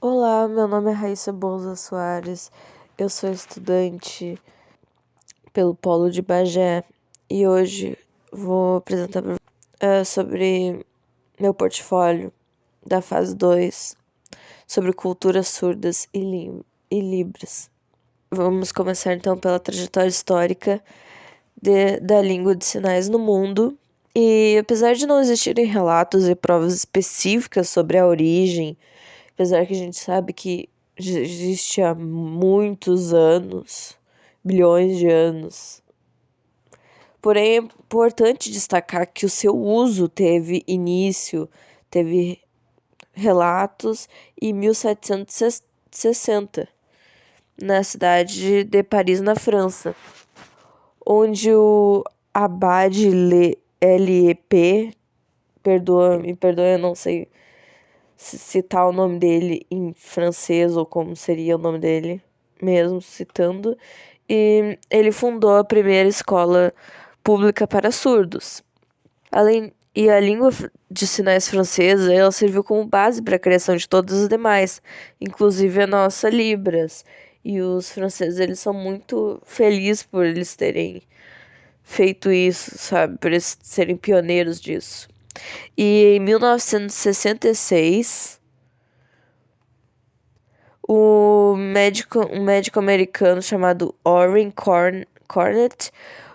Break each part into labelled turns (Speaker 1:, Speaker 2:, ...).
Speaker 1: Olá, meu nome é Raíssa Bolsa Soares, eu sou estudante pelo Polo de Bagé e hoje vou apresentar sobre meu portfólio da fase 2 sobre culturas surdas e libras. Vamos começar então pela trajetória histórica da língua de sinais no mundo. E apesar de não existirem relatos e provas específicas sobre a origem, apesar que a gente sabe que já existe há muitos anos, bilhões de anos. Porém, é importante destacar que o seu uso teve início, teve relatos em 1760, na cidade de Paris, na França, onde o abade L.E.P., me perdoa, eu não sei citar o nome dele em francês ou como seria o nome dele, mesmo citando. E ele fundou a primeira escola pública para surdos. E a língua de sinais francesa, ela serviu como base para a criação de todas as demais, inclusive a nossa Libras. E os franceses, eles são muito felizes por eles terem feito isso, sabe? Por eles serem pioneiros disso. E em 1966, um médico americano chamado Orrin Cornett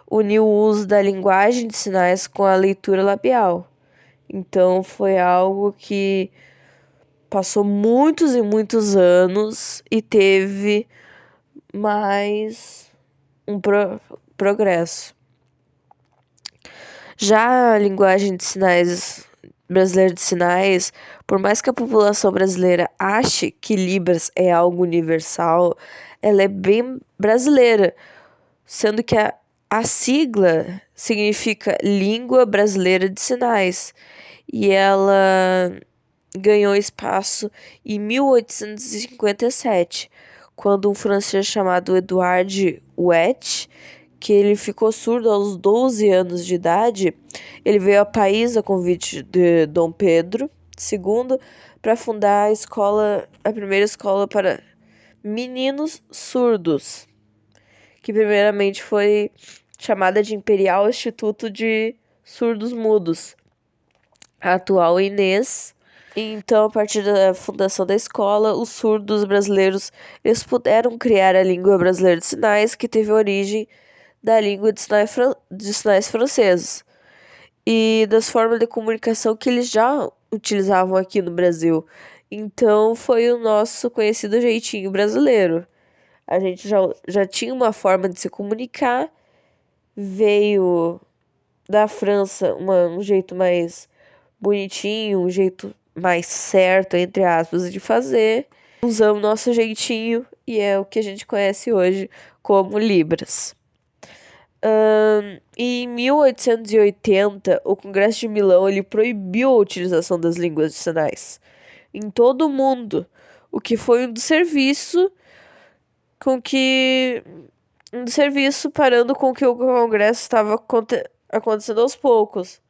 Speaker 1: uniu o uso da linguagem de sinais com a leitura labial. Então foi algo que passou muitos e muitos anos e teve mais um progresso. Já a linguagem de sinais brasileira de sinais, por mais que a população brasileira ache que Libras é algo universal, ela é bem brasileira, sendo que a sigla significa Língua Brasileira de Sinais e ela ganhou espaço em 1857, quando um francês chamado Edouard Huet, que ele ficou surdo aos 12 anos de idade, ele veio ao país a convite de Dom Pedro II para fundar a primeira escola para meninos surdos, que primeiramente foi chamada de Imperial Instituto de Surdos Mudos, a atual Inês. Então, a partir da fundação da escola, os surdos brasileiros eles puderam criar a língua brasileira de sinais, que teve origem da língua de sinais franceses e das formas de comunicação que eles já utilizavam aqui no Brasil. Então, foi o nosso conhecido jeitinho brasileiro. A gente já tinha uma forma de se comunicar, veio da França um jeito mais bonitinho, um jeito mais certo, entre aspas, de fazer. Usamos nosso jeitinho e é o que a gente conhece hoje como Libras. Em 1880, o Congresso de Milão ele proibiu a utilização das línguas de sinais em todo o mundo, o que foi um serviço parando com que o Congresso estava acontecendo aos poucos.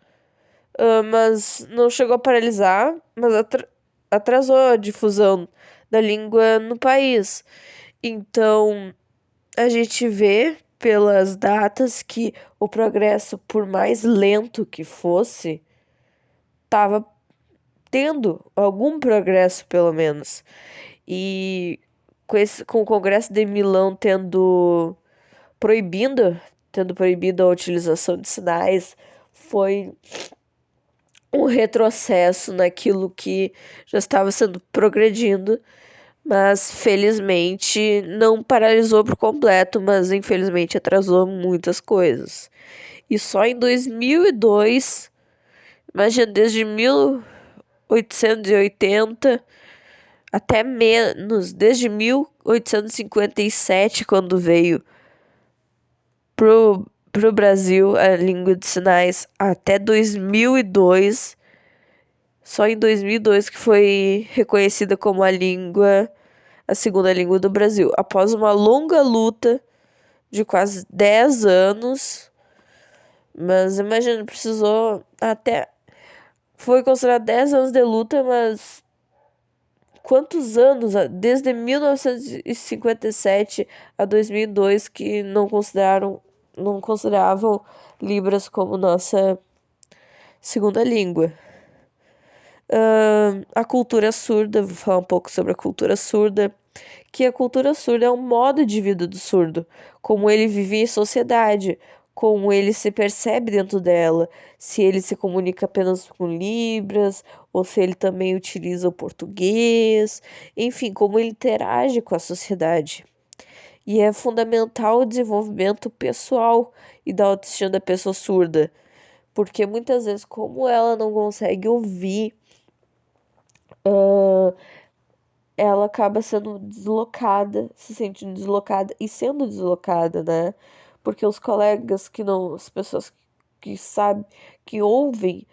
Speaker 1: Mas não chegou a paralisar, mas atrasou a difusão da língua no país. Então, a gente vê pelas datas que o progresso, por mais lento que fosse, estava tendo algum progresso, pelo menos. E com o Congresso de Milão tendo proibido a utilização de sinais, foi um retrocesso naquilo que já estava sendo progredindo, mas felizmente não paralisou por completo, mas infelizmente atrasou muitas coisas. E só em 2002, imagina, desde 1880 até menos, desde 1857, quando veio pro Brasil a língua de sinais, até 2002, só em 2002 que foi reconhecida como a segunda língua do Brasil, após uma longa luta de quase 10 anos. Mas imagina, precisou até. Foi considerado 10 anos de luta, mas quantos anos, desde 1957 a 2002, que não consideravam Libras como nossa segunda língua. A cultura surda, vou falar um pouco sobre a cultura surda, que a cultura surda é um modo de vida do surdo, como ele vive em sociedade, como ele se percebe dentro dela, se ele se comunica apenas com Libras, ou se ele também utiliza o português, enfim, como ele interage com a sociedade. E é fundamental o desenvolvimento pessoal e da autoestima da pessoa surda, porque muitas vezes, como ela não consegue ouvir, ela acaba sendo deslocada, se sentindo deslocada e sendo deslocada, né? Porque os colegas que não, as pessoas que sabem, que ouvem,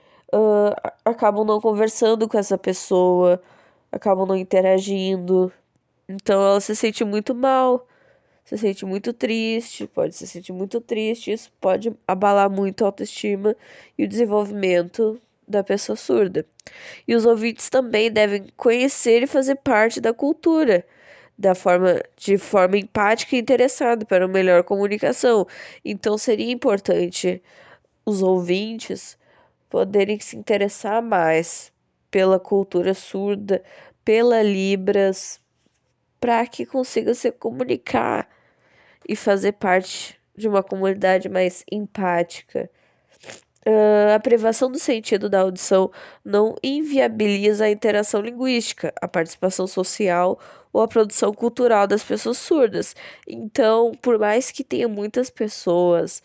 Speaker 1: acabam não conversando com essa pessoa, acabam não interagindo. Então ela se sente muito mal, se sente muito triste, pode se sentir muito triste. Isso pode abalar muito a autoestima e o desenvolvimento da pessoa surda. E os ouvintes também devem conhecer e fazer parte da cultura, de forma empática e interessada para uma melhor comunicação. Então seria importante os ouvintes poderem se interessar mais pela cultura surda, pela Libras, para que consigam se comunicar e fazer parte de uma comunidade mais empática. A privação do sentido da audição não inviabiliza a interação linguística, a participação social ou a produção cultural das pessoas surdas. Então, por mais que tenha muitas pessoas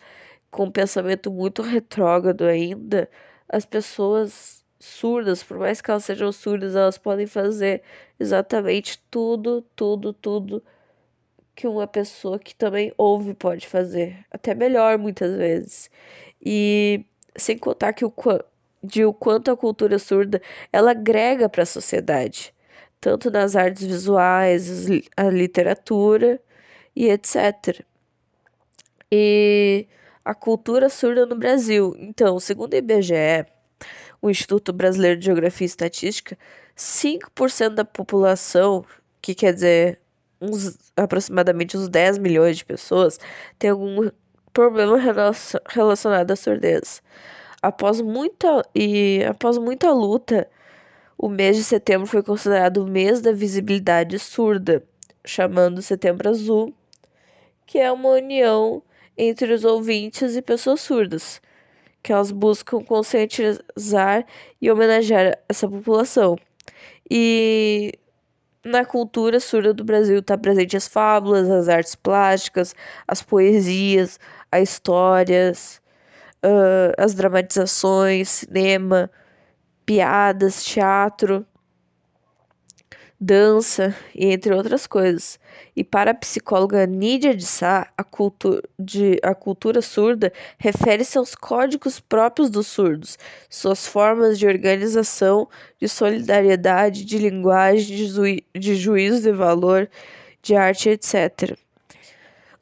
Speaker 1: com um pensamento muito retrógrado ainda, as pessoas surdas, por mais que elas sejam surdas, elas podem fazer exatamente tudo que uma pessoa que também ouve pode fazer, até melhor muitas vezes. E sem contar que o quanto a cultura surda ela agrega para a sociedade, tanto nas artes visuais, a literatura e etc. E a cultura surda no Brasil. Então, segundo o IBGE, o Instituto Brasileiro de Geografia e Estatística, 5% da população, que quer dizer aproximadamente uns 10 milhões de pessoas, tem algum problema relacionado à surdez. Após muita luta, o mês de setembro foi considerado o mês da visibilidade surda, chamando Setembro Azul, que é uma união entre os ouvintes e pessoas surdas, que elas buscam conscientizar e homenagear essa população. E na cultura surda do Brasil está presente as fábulas, as artes plásticas, as poesias, as histórias, as dramatizações, cinema, piadas, teatro, dança e entre outras coisas. E para a psicóloga Nídia de Sá, a cultura surda refere-se aos códigos próprios dos surdos, suas formas de organização, de solidariedade, de linguagem, de juízo de valor, de arte, etc.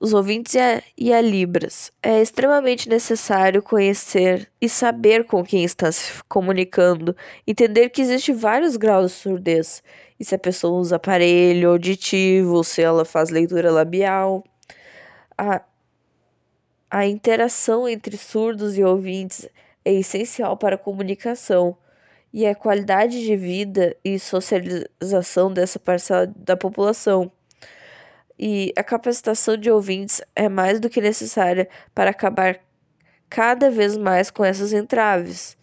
Speaker 1: Os ouvintes e a Libras. É extremamente necessário conhecer e saber com quem está se comunicando, entender que existe vários graus de surdez, e se a pessoa usa aparelho auditivo, se ela faz leitura labial. A, a interação entre surdos e ouvintes é essencial para a comunicação e a qualidade de vida e socialização dessa parcela da população. E a capacitação de ouvintes é mais do que necessária para acabar cada vez mais com essas entraves.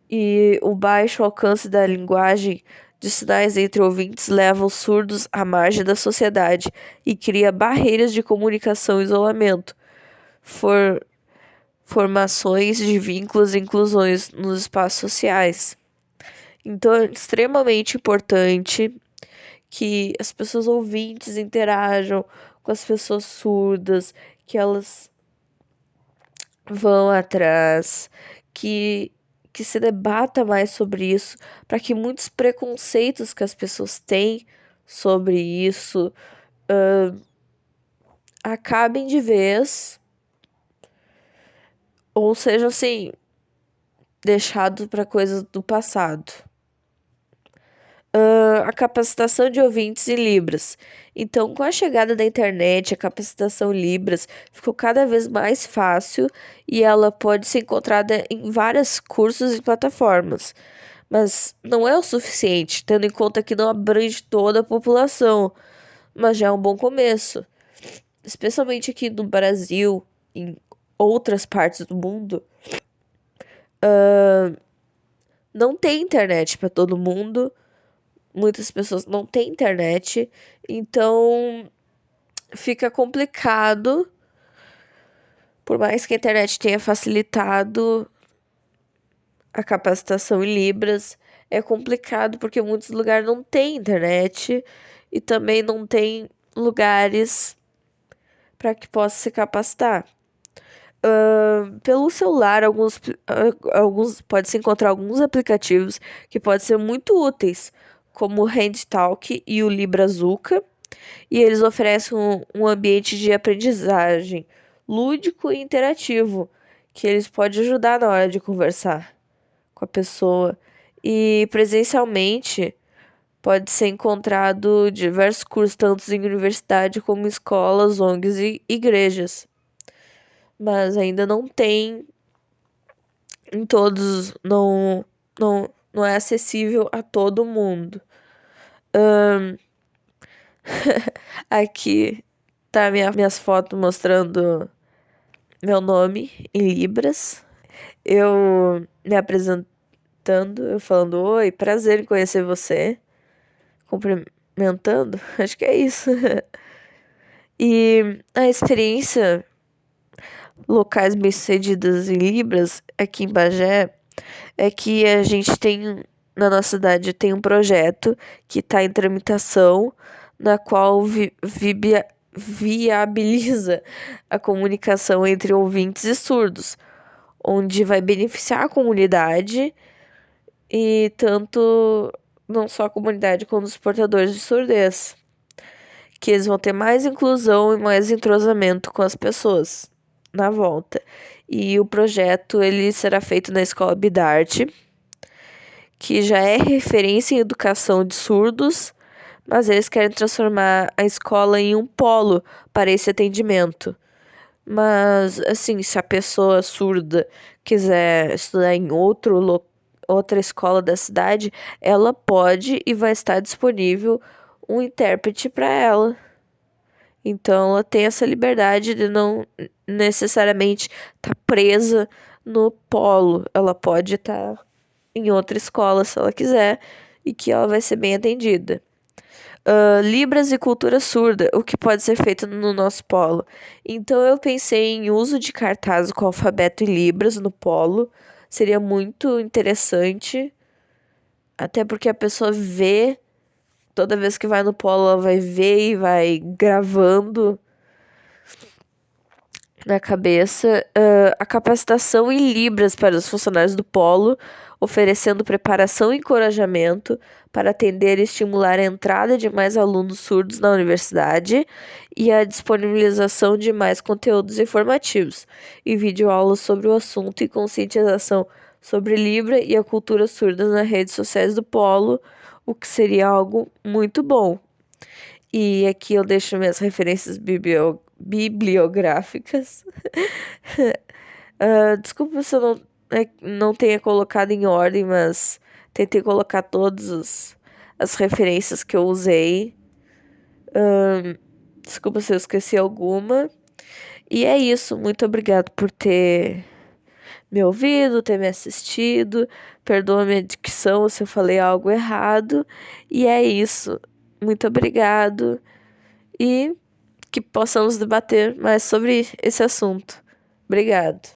Speaker 1: E o baixo alcance da linguagem de sinais entre ouvintes leva os surdos à margem da sociedade e cria barreiras de comunicação e isolamento, formações de vínculos e inclusões nos espaços sociais. Então é extremamente importante que as pessoas ouvintes interajam com as pessoas surdas, que elas vão atrás, que, que se debata mais sobre isso, para que muitos preconceitos que as pessoas têm sobre isso acabem de vez, ou seja, assim, deixado para coisas do passado. A capacitação de ouvintes em Libras. Então, com a chegada da internet, a capacitação em Libras ficou cada vez mais fácil e ela pode ser encontrada em vários cursos e plataformas. Mas não é o suficiente, tendo em conta que não abrange toda a população, mas já é um bom começo. Especialmente aqui no Brasil, em outras partes do mundo, não tem internet para todo mundo. Muitas pessoas não têm internet, então fica complicado. Por mais que a internet tenha facilitado a capacitação em Libras, é complicado porque muitos lugares não têm internet e também não tem lugares para que possa se capacitar. Pelo celular, alguns pode-se encontrar alguns aplicativos que podem ser muito úteis, como o HandTalk e o LibraZuca, e eles oferecem um ambiente de aprendizagem lúdico e interativo, que eles podem ajudar na hora de conversar com a pessoa. E presencialmente pode ser encontrado diversos cursos, tanto em universidade como em escolas, ONGs e igrejas. Mas ainda não tem em todos, não é acessível a todo mundo. Aqui tá minhas fotos mostrando meu nome em Libras. Eu me apresentando, eu falando, oi, prazer em conhecer você. Cumprimentando, acho que é isso. E a experiência locais bem-sucedidas em Libras aqui em Bagé é que a gente tem, na nossa cidade, tem um projeto que está em tramitação, na qual viabiliza a comunicação entre ouvintes e surdos, onde vai beneficiar a comunidade e tanto não só a comunidade quanto os portadores de surdez, que eles vão ter mais inclusão e mais entrosamento com as pessoas na volta. E o projeto ele será feito na Escola Bidarte, que já é referência em educação de surdos, mas eles querem transformar a escola em um polo para esse atendimento. Mas, assim, se a pessoa surda quiser estudar em outra escola da cidade, ela pode e vai estar disponível um intérprete para ela. Então, ela tem essa liberdade de não necessariamente estar presa no polo. Ela pode estar em outra escola se ela quiser e que ela vai ser bem atendida. Libras e cultura surda, o que pode ser feito no nosso polo. Então eu pensei em uso de cartazes com alfabeto e libras no polo. Seria muito interessante, até porque a pessoa vê, toda vez que vai no polo, ela vai ver e vai gravando na cabeça. A capacitação em Libras para os funcionários do Polo, oferecendo preparação e encorajamento para atender e estimular a entrada de mais alunos surdos na universidade e a disponibilização de mais conteúdos informativos e videoaulas sobre o assunto e conscientização sobre Libra e a cultura surda nas redes sociais do Polo, o que seria algo muito bom. E aqui eu deixo minhas referências bibliográficas. Desculpa se eu não tenha colocado em ordem, mas tentei colocar todas as referências que eu usei. Desculpa se eu esqueci alguma. E é isso. Muito obrigado por ter me ouvido, ter me assistido. Perdoa minha dicção se eu falei algo errado. E é isso. Muito obrigado. E que possamos debater mais sobre esse assunto. Obrigado.